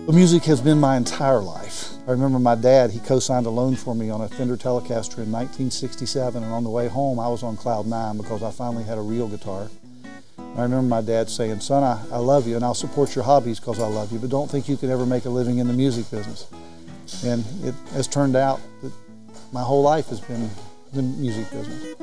Well, music has been my entire life. I remember my dad, he co-signed a loan for me on a Fender Telecaster in 1967, and on the way home I was on cloud nine because I finally had a real guitar. I remember my dad saying, "Son, I love you and I'll support your hobbies because I love you, but don't think you can ever make a living in the music business." And it has turned out that my whole life has been the music business.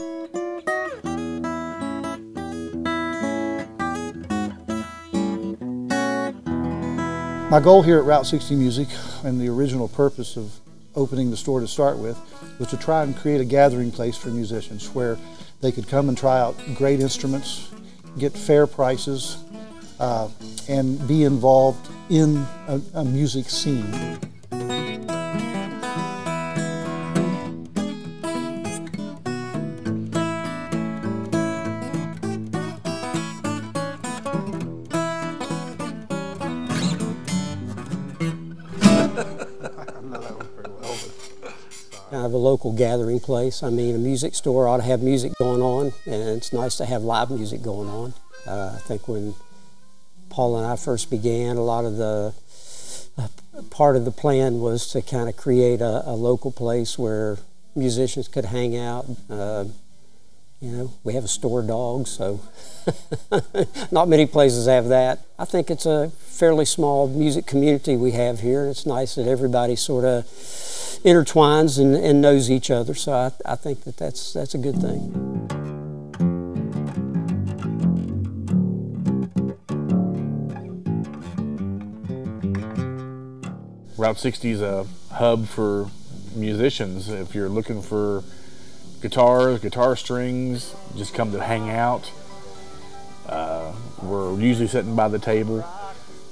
My goal here at Route 60 Music, and the original purpose of opening the store to start with, was to try and create a gathering place for musicians where they could come and try out great instruments, get fair prices, and be involved in a music scene. Kind of a local gathering place. I mean, a music store ought to have music going on, and it's nice to have live music going on. I think when Paul and I first began, a lot of the part of the plan was to kind of create a local place where musicians could hang out. You know, we have a store dog, so not many places have that. I think it's a fairly small music community we have here. It's nice that everybody sort of intertwines and knows each other, so I think that that's a good thing. Route 60 is a hub for musicians. If you're looking for guitars, guitar strings, just come to hang out. We're usually sitting by the table.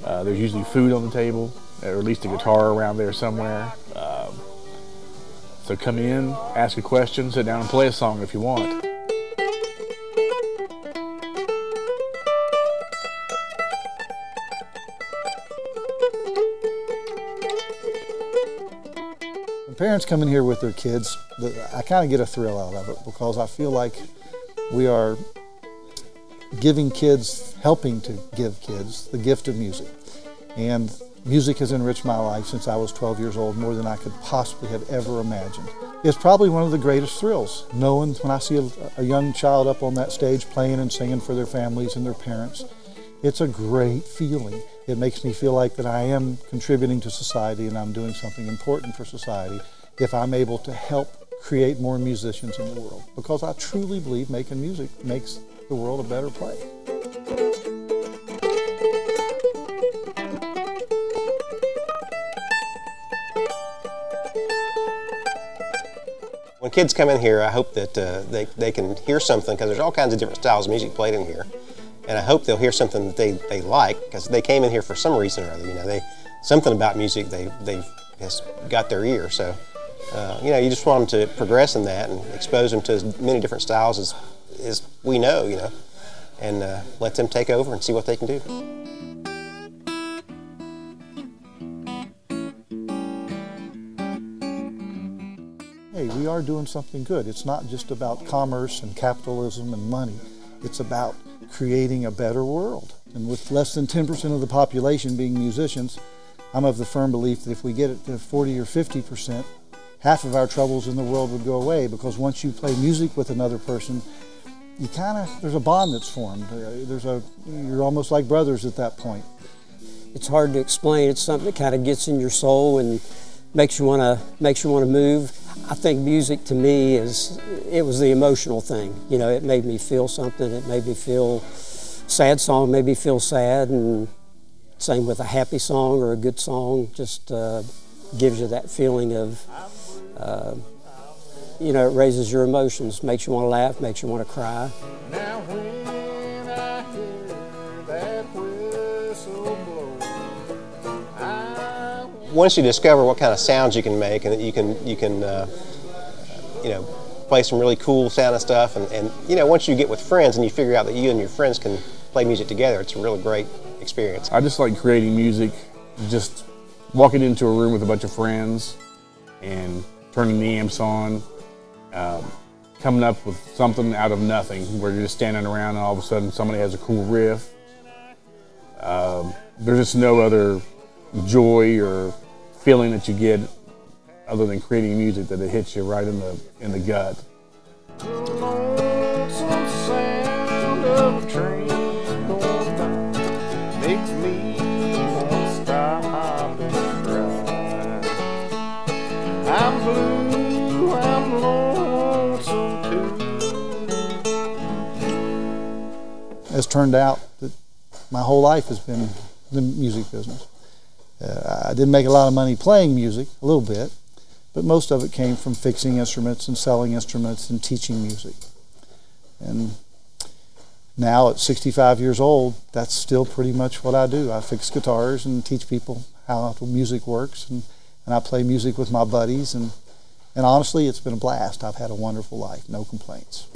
There's usually food on the table, or at least a guitar around there somewhere. So come in, ask a question, sit down and play a song if you want. When parents come in here with their kids, I kind of get a thrill out of it because I feel like we are giving kids, helping to give kids the gift of music. And music has enriched my life since I was 12 years old, more than I could possibly have ever imagined. It's probably one of the greatest thrills, knowing when I see a young child up on that stage playing and singing for their families and their parents. It's a great feeling. It makes me feel like that I am contributing to society and I'm doing something important for society if I'm able to help create more musicians in the world. Because I truly believe making music makes the world a better place. When kids come in here, I hope that they can hear something, because there's all kinds of different styles of music played in here. And I hope they'll hear something that they like, because they came in here for some reason or other. You know, something about music has got their ear. So, you know, you just want them to progress in that and expose them to as many different styles as we know, you know, and let them take over and see what they can do. Hey, we are doing something good. It's not just about commerce and capitalism and money. It's about creating a better world. And with less than 10% of the population being musicians, I'm of the firm belief that if we get it to 40 or 50%, half of our troubles in the world would go away, because once you play music with another person, you there's a bond that's formed. You're almost like brothers at that point. It's hard to explain. It's something that kind of gets in your soul and makes you want to move. I think music to me it was the emotional thing. You know, it made me feel something. It made me feel sad song, made me feel sad, and same with a happy song or a good song. Just gives you that feeling of, you know, it raises your emotions, makes you want to laugh, makes you want to cry. Now when I hear that whistle blow, once you discover what kind of sounds you can make, and that you can you know, play some really cool sounding stuff, and you know, once you get with friends and you figure out that you and your friends can play music together, it's a really great experience. I just like creating music, just walking into a room with a bunch of friends and turning the amps on, coming up with something out of nothing, where you're just standing around and all of a sudden somebody has a cool riff. There's just no other joy or feeling that you get other than creating music, that it hits you right in the gut. The lonesome sound of a train going by makes me want to stop and cry. I'm blue, I'm lonesome too. It's turned out that my whole life has been the music business. I didn't make a lot of money playing music, a little bit, but most of it came from fixing instruments and selling instruments and teaching music. And now at 65 years old, that's still pretty much what I do. I fix guitars and teach people how music works, and I play music with my buddies, and honestly, it's been a blast. I've had a wonderful life, no complaints.